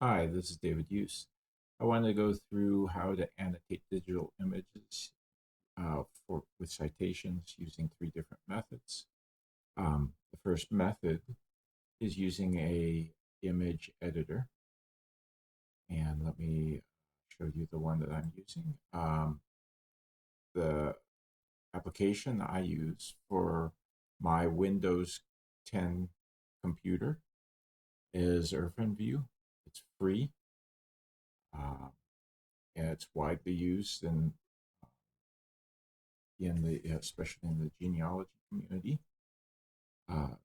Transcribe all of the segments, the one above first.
Hi, this is David Hughes. I want to go through how to annotate digital images with citations using three different methods. The first method is using a image editor, and let me show you the one that I'm using. The application I use for my Windows 10 computer is IrfanView. It's free. Um, and it's widely used in the especially in the genealogy community. Uh,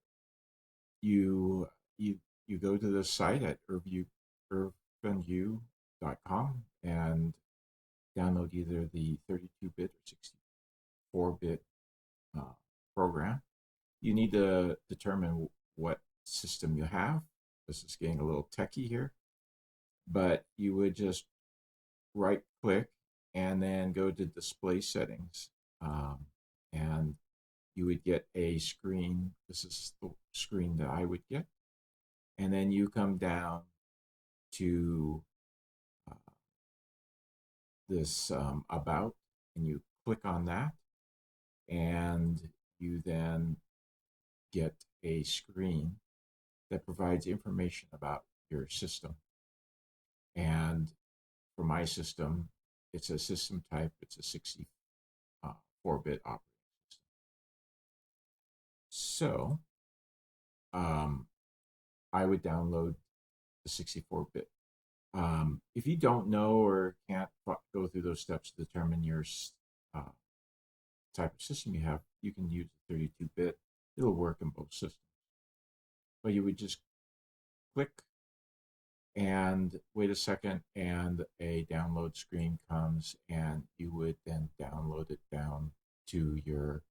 you you you go to the site at irfanview.com and download either the 32-bit or 64-bit uh, program. You need to determine what system you have. This is getting a little techie here, but you would just right click and then go to display settings. And you would get a screen. This is the screen that I would get. And then you come down to uh, this about, and you click on that, and you then get a screen that provides information about your system. And for my system, it's a system type, it's a 64-bit operating system. So um, I would download the 64-bit. If you don't know or can't go through those steps to determine your uh, type of system you have, you can use the 32-bit. It'll work in both systems. But you would just click and wait a second, and a download screen comes, and you would then download it down to your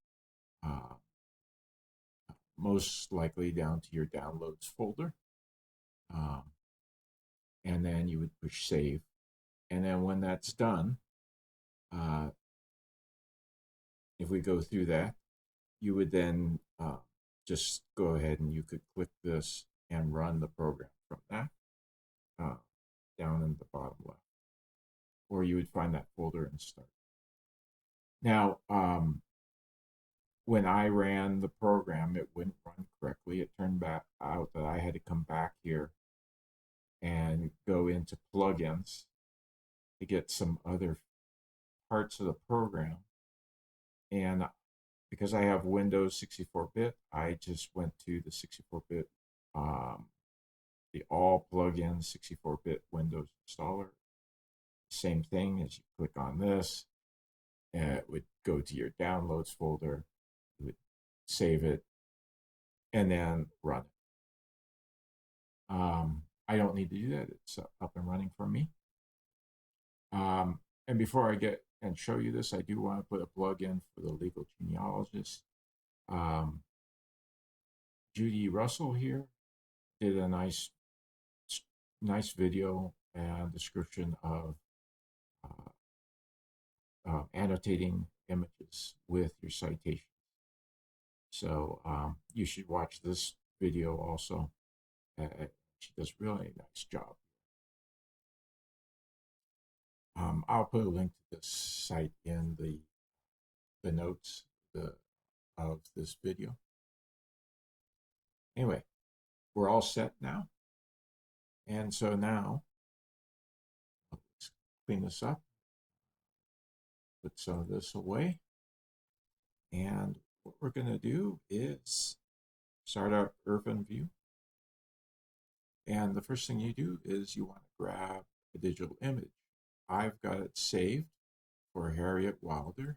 uh, most likely down to your downloads folder. Um, and then you would push save. And then when that's done, uh, if we go through that, you would then just go ahead and you could click this and run the program from that uh, down in the bottom left. Or you would find that folder and start. Now, when I ran the program, it wouldn't run correctly. It turned back out that I had to come back here and go into plugins to get some other parts of the program. And because I have Windows 64-bit, I just went to the 64-bit, the all plugins 64-bit Windows installer. Same thing as you click on this, and it would go to your downloads folder, you would save it, and then run it. I don't need to do that. It's up and running for me. And before I get and show you this, I do want to put a plug in for the legal genealogist. Judy Russell here did a nice video and description of annotating images with your citation. So you should watch this video also. She does really a nice job. I'll put a link to this site in the notes of this video. Anyway, we're all set now. And so now, let's clean this up, put some of this away. And what we're going to do is start our IrfanView. And the first thing you do is you want to grab a digital image. I've got it saved for Harriet Wilder.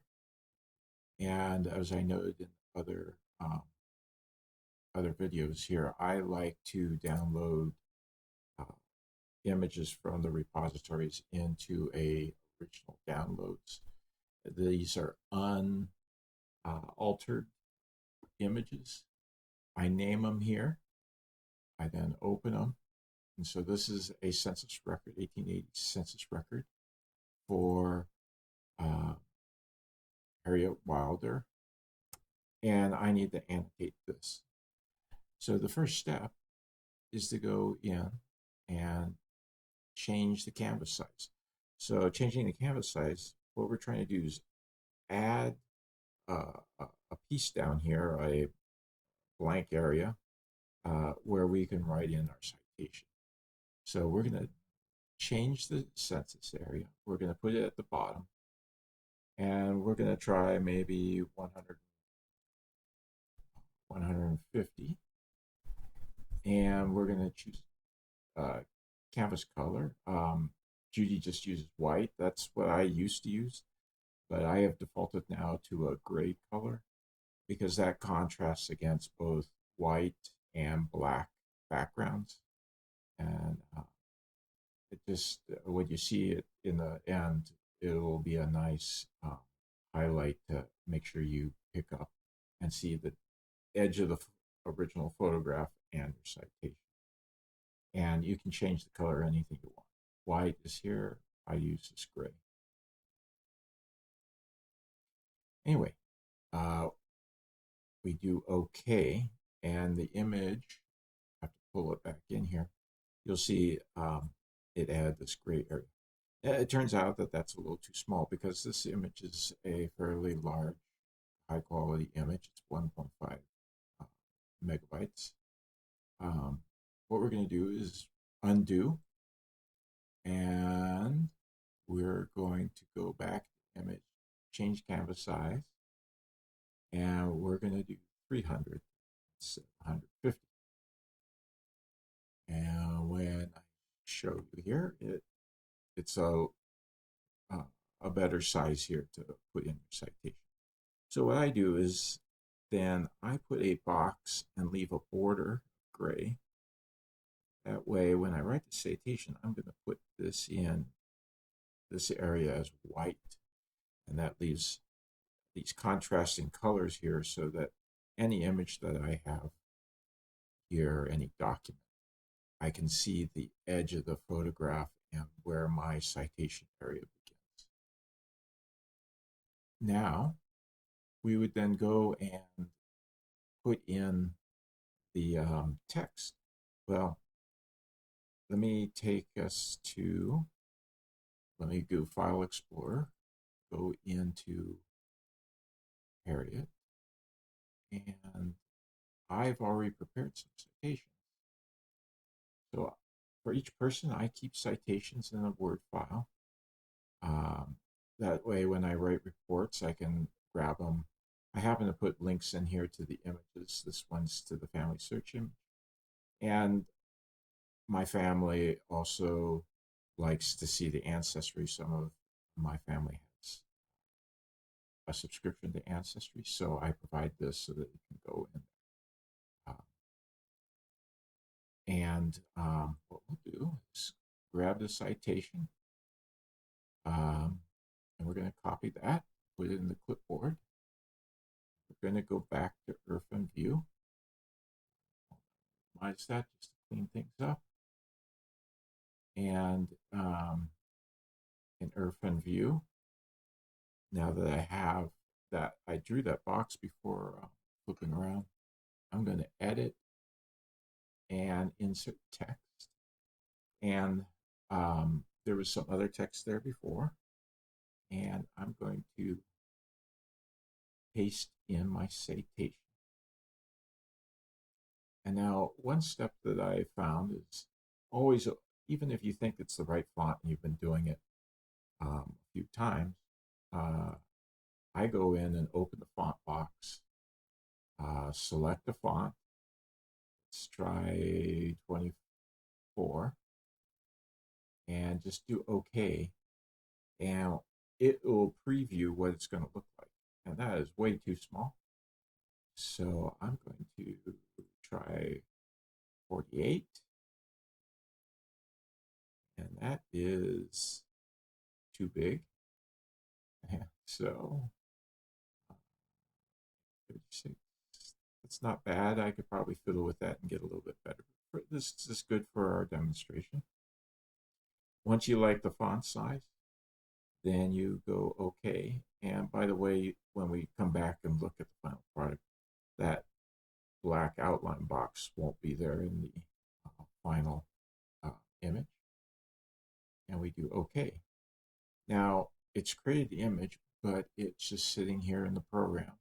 And as I noted in other videos here, I like to download uh, images from the repositories into a original downloads. These are unaltered images. I name them here. I then open them. And so this is a census record, 1880 census record for Harriet Wilder. And I need to annotate this. So the first step is to go in and change the canvas size. So changing the canvas size, what we're trying to do is add a piece down here, a blank area, where we can write in our citation. So we're going to change the census area. We're going to put it at the bottom, and we're going to try maybe 100, 150, and we're going to choose canvas color. Judy just uses white. That's what I used to use, but I have defaulted now to a gray color because that contrasts against both white and black backgrounds. And it just, when you see it in the end, it will be a nice highlight to make sure you pick up and see the edge of the original photograph and your citation. And you can change the color anything you want. White is here. I use this gray. Anyway, we do OK, and the image, I have to pull it back in here. You'll see it added this gray area. It turns out that that's a little too small because this image is a fairly large, high quality image. It's 1.5 megabytes. What we're going to do is undo, and we're going to go back to the image, change canvas size, and we're going to do 300 instead of 150. And when I show you here, it's a better size here to put in your citation. So what I do is then I put a box and leave a border gray. That way, when I write the citation, I'm going to put this in this area as white, and that leaves these contrasting colors here so that any image that I have here, any document, I can see the edge of the photograph and where my citation area begins. Now, we would then go and put in the text. Well, let me take us to, let me go File Explorer, go into Harriet, and I've already prepared some citations. So for each person, I keep citations in a Word file. That way, when I write reports, I can grab them. I happen to put links in here to the images. This one's to the family search image. And my family also likes to see the ancestry. Some of my family has a subscription to Ancestry, so I provide this so that you can go in. What we'll do is grab the citation, and we're going to copy that, put it in the clipboard. We're going to go back to IrfanView. Minimize that just to clean things up. And in IrfanView, now that I have that, I drew that box before flipping around, I'm going to edit and insert text. And there was some other text there before, and I'm going to paste in my citation. And now one step that I found is always, even if you think it's the right font and you've been doing it a few times, I go in and open the font box, select the font. Let's try 24, and just do OK. And it will preview what it's going to look like. And that is way too small. So I'm going to try 48. And that is too big. So 36. That's not bad. I could probably fiddle with that and get a little bit better. This is good for our demonstration. Once you like the font size, then you go OK. And by the way, when we come back and look at the final product, that black outline box won't be there in the final image. we do OK. Now, it's created the image, but it's just sitting here in the program.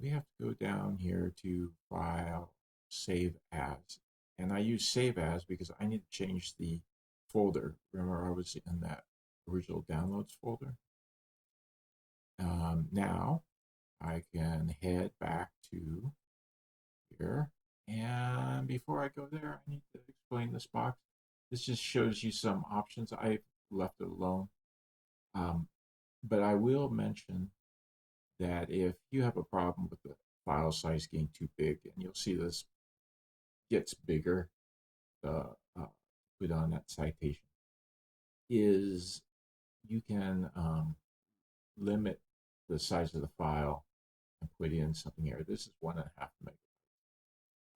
We have to go down here to File, Save As. And I use Save As because I need to change the folder. Remember, I was in that original downloads folder. Now, I can head back to here. And before I go there, I need to explain this box. This just shows you some options. I left it alone. But I will mention that if you have a problem with the file size getting too big, and you'll see this gets bigger, put on that citation, is you can limit the size of the file and put in something here. This is 1.5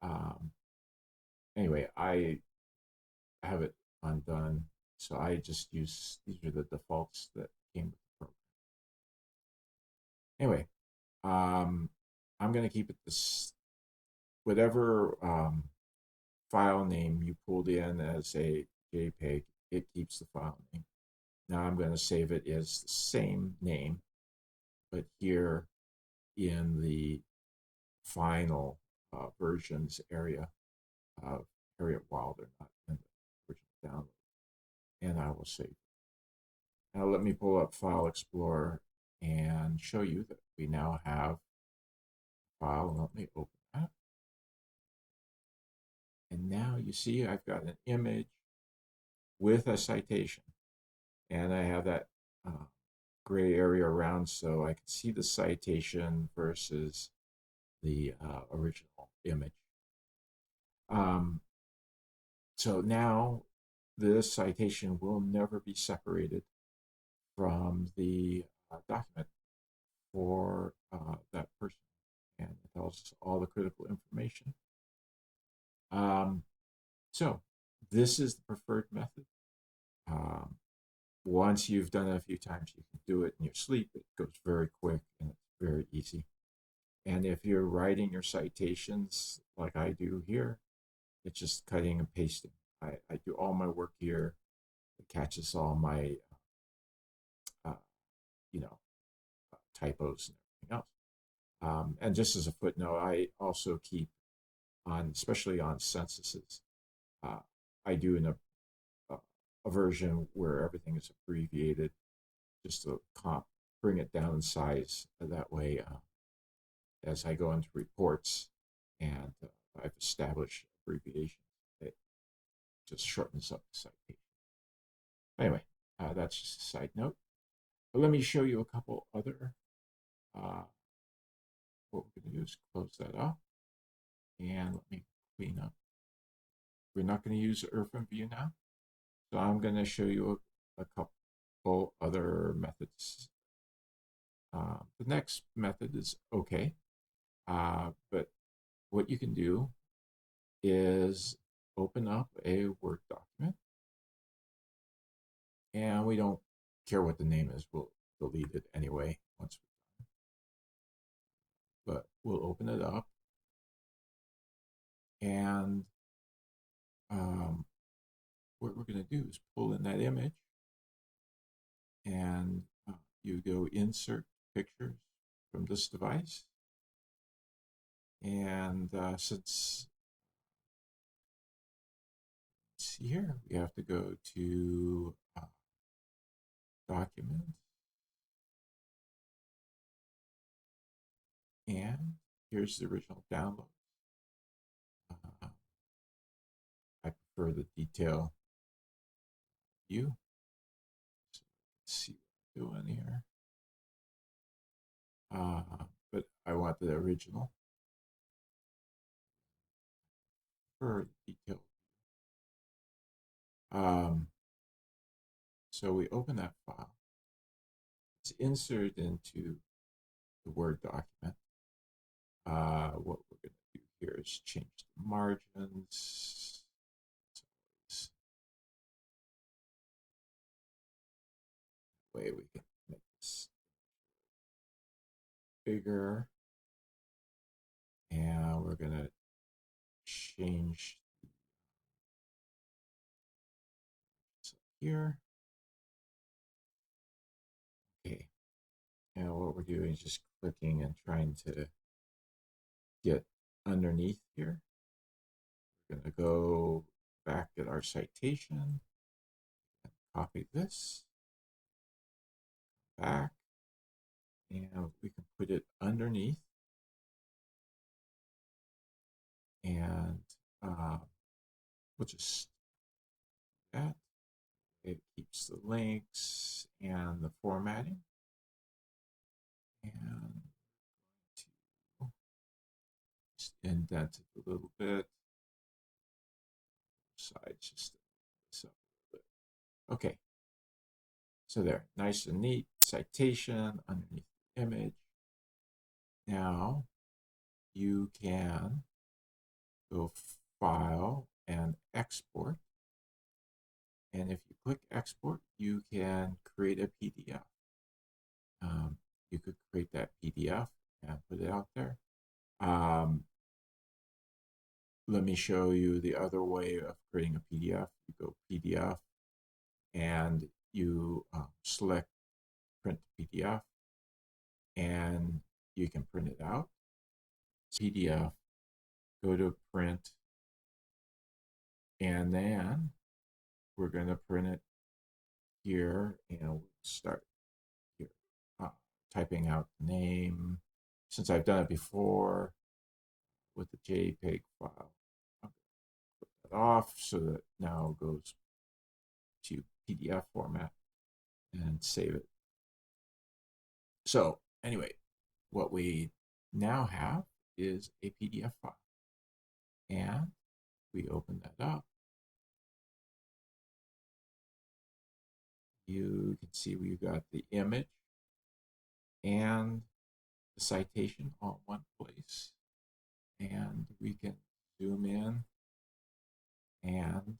megabytes. Anyway, I have it undone, so I just use, these are the defaults that came with the program. Anyway, I'm going to keep it this, whatever file name you pulled in as a JPEG, it keeps the file name. Now I'm going to save it as the same name, but here in the final versions area of while they're not in the original download. And I will save it. Now let me pull up File Explorer and show you that we now have a file. Let me open that. And now you see I've got an image with a citation. And I have that gray area around so I can see the citation versus the original image. So now this citation will never be separated from the document for that person, and it tells us all the critical information. So this is the preferred method. Once you've done it a few times, you can do it in your sleep. It goes very quick and it's very easy. And if you're writing your citations like I do here, it's just cutting and pasting. I do all my work here. It catches all my, typos and everything else. And just as a footnote, I also keep on, especially on censuses, I do in a version where everything is abbreviated, just to bring it down in size. That way, as I go into reports and I've established abbreviations, it just shortens up the citation. Anyway, that's just a side note. But let me show you a couple other. What we're going to do is close that up, and let me clean up. We're not going to use IrfanView now, so I'm going to show you a couple other methods. The next method is OK, but what you can do is open up a Word document, and we don't care what the name is. We'll delete it anyway once we're done. But we'll open it up, and what we're going to do is pull in that image, and you go Insert Pictures from this device. And since, let's see here, we have to go to Document, and here's the original download. I prefer the detail view. So let's see what I'm doing here. But I want the original for detail. So we open that file. It's inserted into the Word document. What we're going to do here is change the margins. Way we can make this bigger, and we're going to change here. And what we're doing is just clicking and trying to get underneath here. We're going to go back at our citation, copy this, back, and we can put it underneath. And we'll just do that. It keeps the links and the formatting. And to just indent it a little bit. Sides just this up a little bit. Okay. So there, nice and neat citation underneath the image. Now you can go File and Export. And if you click Export, you can create a PDF. You could create that PDF and put it out there. Let me show you the other way of creating a PDF. You go PDF and you select print PDF and you can print it out. PDF, go to print, and then we're going to print it here and we'll start here, typing out the name. Since I've done it before with the JPEG file, I'm going to put that off so that now it goes to PDF format and save it. So anyway, what we now have is a PDF file. And we open that up. You can see we've got the image and the citation all in one place. And we can zoom in, and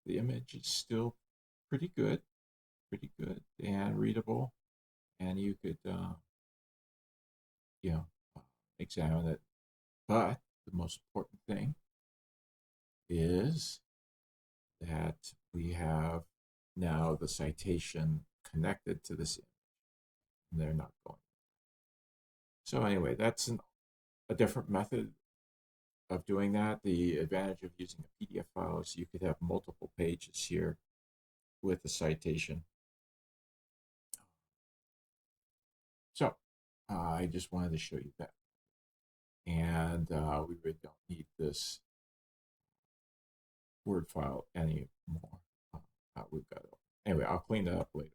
the image is still pretty good and readable. And you could, examine it. But the most important thing is that we have now the citation connected to this image. And they're not going. So anyway, that's a different method of doing that. The advantage of using a PDF file is you could have multiple pages here with the citation. So I just wanted to show you that. And we really don't need this Word file anymore. We've got it. Anyway, I'll clean that up later.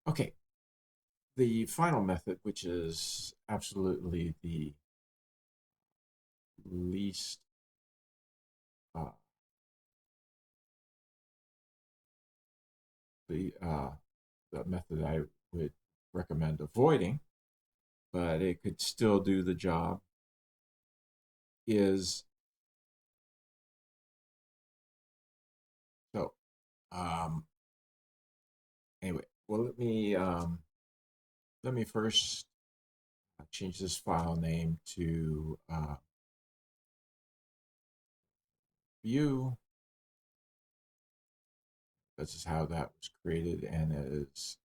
Okay, the final method, which is absolutely the least the method I would recommend avoiding, but it could still do the job, is so anyway, well, let me first change this file name to view. This is how that was created, and it's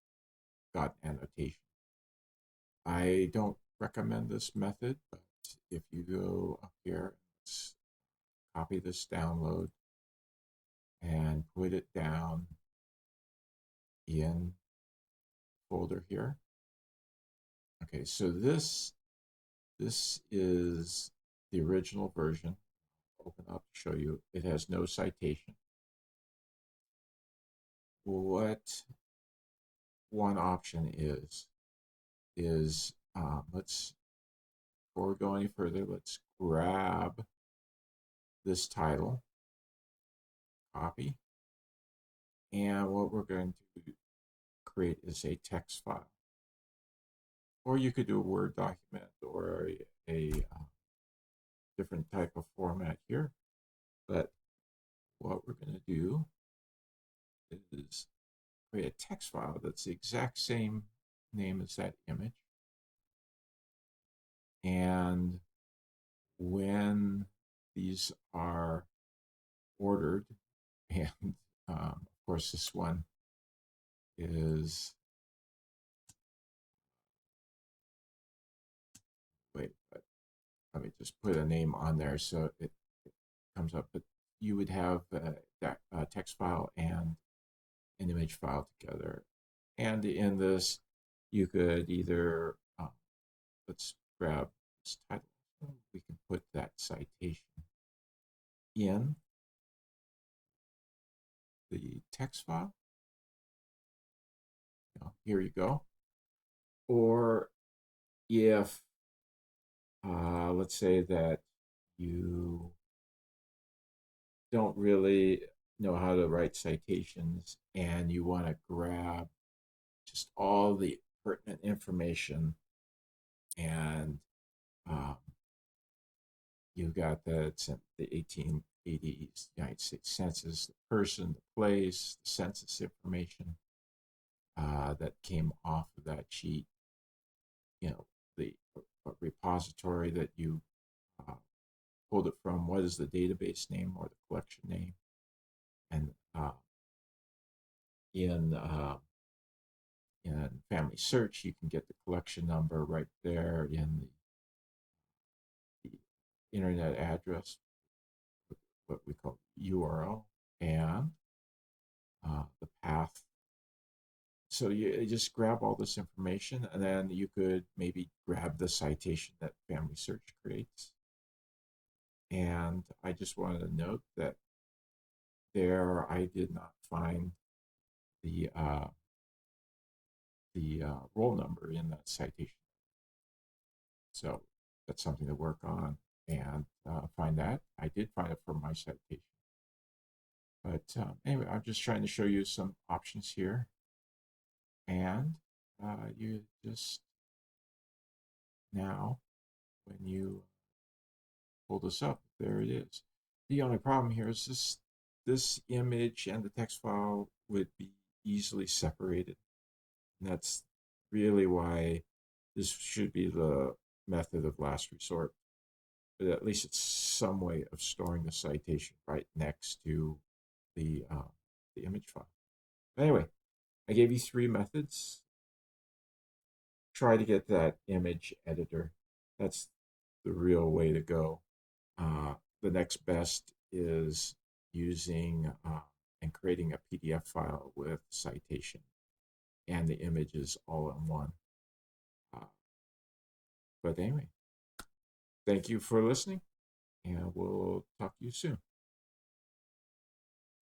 got annotation. I don't recommend this method, but if you go up here, let's copy this download and put it down in folder here. Okay, so this is the original version. Open up to show you. It has no citation. What one option is let's, before we go any further, let's grab this title, copy, and what we're going to create is a text file. Or you could do a Word document or a different type of format here. But what we're going to do is create a text file that's the exact same name as that image. And when these are ordered, and of course this one is let me just put a name on there so it comes up. But you would have that text file and an image file together. And in this, you could either, let's grab this title. We can put that citation in the text file. Here you go. Or if, let's say that you don't really know how to write citations and you want to grab just all the pertinent information, and um, you've got the 1880s United States Census, the person, the place, the census information that came off of that sheet, the repository that you uh, pulled it from, what is the database name or the collection name, and in in Family Search, you can get the collection number right there in the internet address, what we call URL, and the path. So you just grab all this information, and then you could maybe grab the citation that Family Search creates. And I just wanted to note that there I did not find the roll number in that citation. So that's something to work on and find that. I did find it for my citation. But anyway, I'm just trying to show you some options here. And you just now, when you pull this up, there it is. The only problem here is this image and the text file would be easily separated. And that's really why this should be the method of last resort. But at least it's some way of storing the citation right next to the image file. But anyway, I gave you 3 methods. Try to get that image editor. That's the real way to go. The next best is using and creating a PDF file with citation and the images all in one. But anyway, thank you for listening, and we'll talk to you soon.